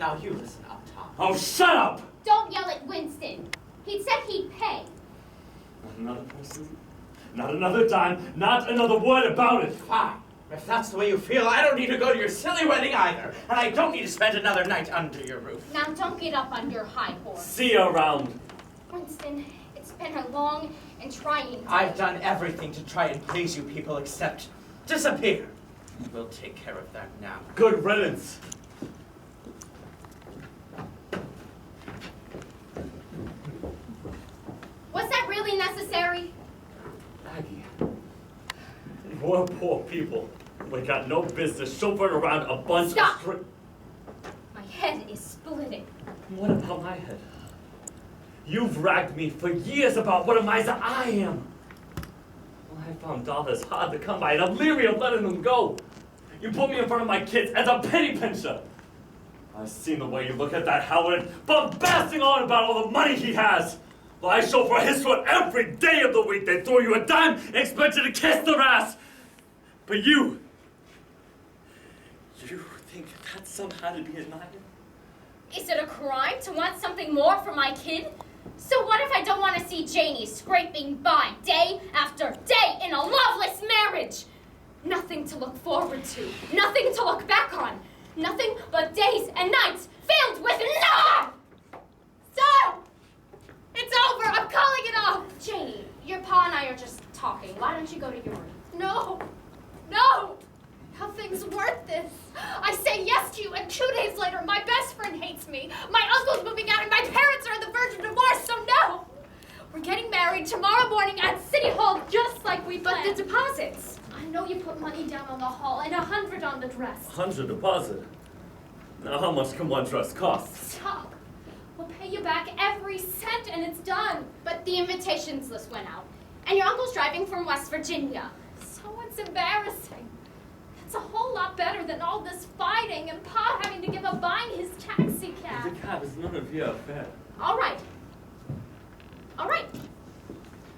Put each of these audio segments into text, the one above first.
Now you listen up, Tom. Oh, shut up! Don't yell at Winston. He said he'd pay. Not another person, not another dime, not another word about it. Fine. If that's the way you feel, I don't need to go to your silly wedding either. And I don't need to spend another night under your roof. Now don't get up on your high horse. See you around. Winston, it's been a long and trying day. I've done everything to try and please you people except disappear. We'll take care of that now. Good riddance. Was that really necessary? Aggie, we're poor people. We got no business chauffeuring around a bunch Stop! of My head is splitting. What about my head? You've ragged me for years about what a miser I am. Well, I found dollars hard to come by, and I'm leery of letting them go. You put me in front of my kids as a penny pincher. I've seen the way you look at that Howard, bombasting on about all the money he has. Well, I chauffeur his foot every day of the week. They throw you a dime and expect you to kiss their ass. But you think that's somehow to be admired? Is it a crime to want something more for my kid? So what if I don't want to see Janie scraping by day after day in a loveless marriage? Nothing to look forward to, nothing to look back on, nothing but days and nights filled with love! Stop! It's over, I'm calling it off! Janie, your pa and I are just talking. Why don't you go to your room? No! Nothing's worth this. I say yes to you, and 2 days later, my best friend hates me. My uncle's moving out, and my parents are on the verge of divorce, so no! We're getting married tomorrow morning at City Hall, just like we planned. But the deposits. I know you put money down on the hall and 100 on the dress. 100 deposit? Now how much can one dress cost? Stop. We'll pay you back every cent, and it's done. But the invitations list went out, and your uncle's driving from West Virginia. So it's embarrassing. It's a whole lot better than all this fighting and Pa having to give up buying his taxi cab. The cab is none of your affair. All right.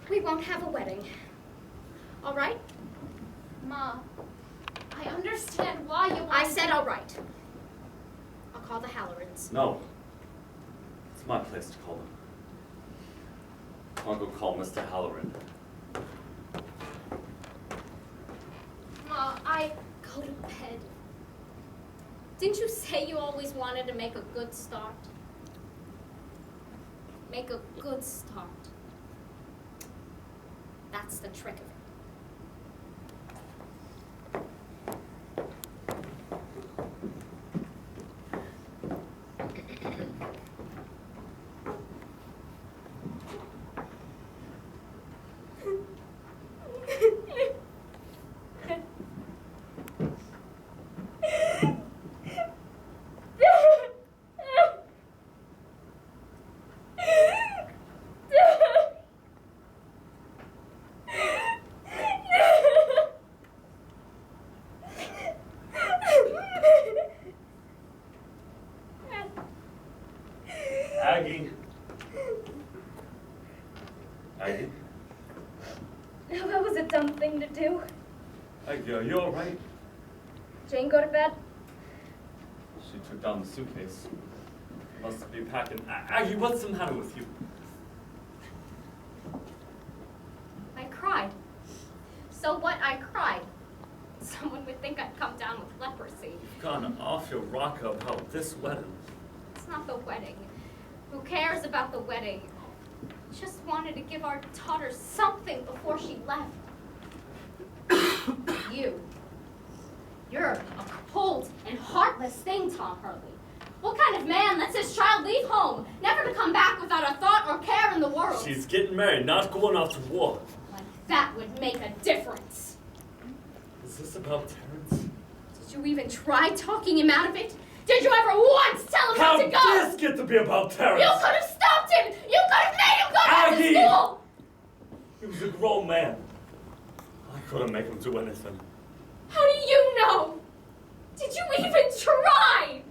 We won't have a wedding. All right? Ma, I understand why you want I said all right. I'll call the Hallorans. No. It's my place to call them. I'll go call Mr. Halloran. Ma, I go to bed. Didn't you say you always wanted to make a good start? Make a good start. That's the trick of it. Aggie? That was a dumb thing to do. Aggie, are you all right? Jane go to bed? She took down the suitcase. Must be packing. Aggie, what's the matter with you? I cried. So what? I cried. Someone would think I'd come down with leprosy. You've gone off your rocker about this wedding. It's not the wedding. Who cares about the wedding? Just wanted to give our daughter something before she left. You're a cold and heartless thing, Tom Hurley. What kind of man lets his child leave home, never to come back without a thought or care in the world? She's getting married, not going off to war. Like that would make a difference. Is this about Terrence? Did you even try talking him out of it? Did you ever once tell him How not to go? did this get to be about Terrence? You could have stopped him! You could have made him go back to Aggie! school! He was a grown man. I couldn't make him do anything. How do you know? Did you even try?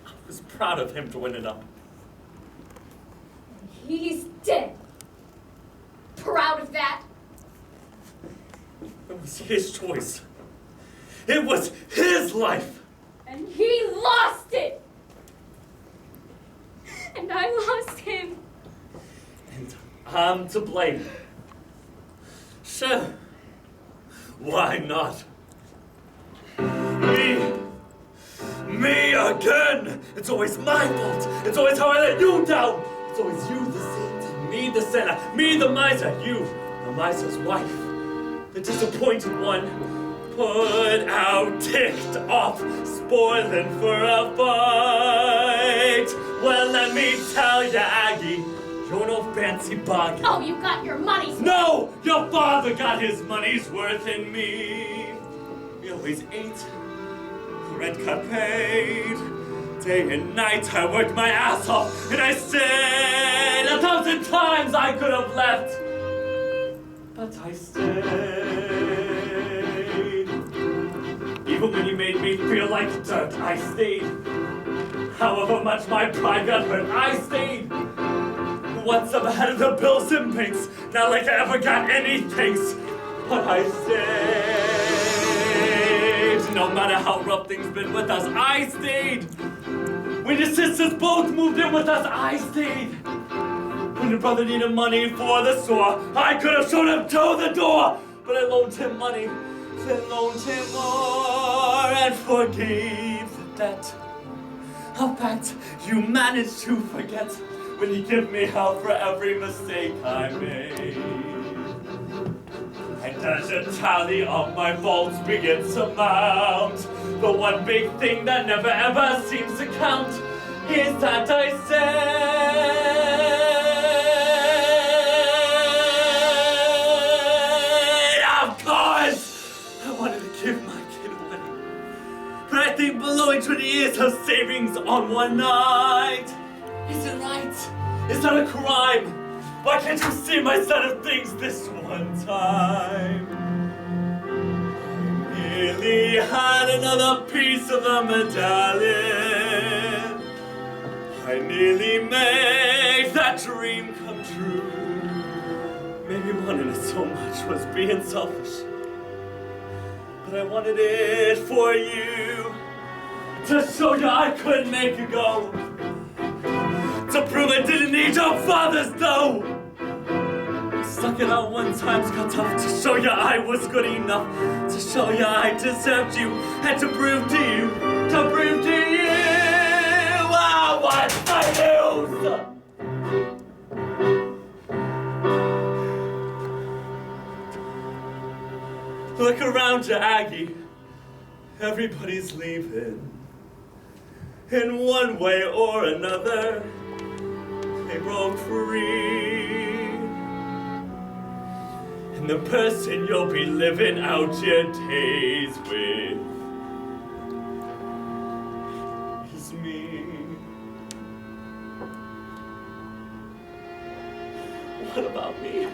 I was proud of him doing it up. He's dead. Proud of that? It was his choice. It was his life. And he lost it! I'm to blame. Sure. Why not? Me again! It's always my fault. It's always how I let you down. It's always you the saint, me the sinner, me the miser, you the miser's wife, the disappointed one, put out, ticked off, spoiling for a fight. Well, let me tell ya, Aggie, you're no fancy bargain. Oh, you got your money's worth. No! Your father got his money's worth in me. He always ate, rent got paid. Day and night I worked my ass off, and I stayed. 1,000 times I could have left, but I stayed. Even when you made me feel like dirt, I stayed. However much my pride got hurt, I stayed. Once I'm ahead of the bills and pinks, not like I ever got any thanks, but I stayed. No matter how rough things been with us, I stayed. When your sisters both moved in with us, I stayed. When your brother needed money for the store, I could have shown him to the door, but I loaned him money, then loaned him more, and forgave the debt. A fact you managed to forget when you give me hell for every mistake I made. And as a tally of my faults begins to mount, the one big thing that never ever seems to count is that I said, of course, I wanted to give my kid away. But I think blowing 20 years of savings on one night isn't right. It's not a crime. Why can't you see my side of things this one time? I nearly had another piece of the medallion. I nearly made that dream come true. Maybe wanting it so much was being selfish, but I wanted it for you, to show you I could make you go, to prove I didn't need your father's dough. Stuck it out one time's got tough, to show you I was good enough, to show you I deserved you, and to prove to you, oh, what's my news? Look around you, Aggie. Everybody's leaving. In one way or another, they broke free. And the person you'll be living out your days with is me. What about me?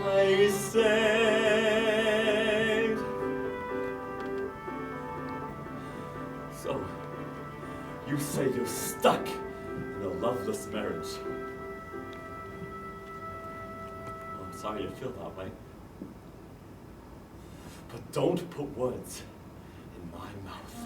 I said. So, you say you're stuck in a loveless marriage. Well, I'm sorry you feel that way. But don't put words in my mouth.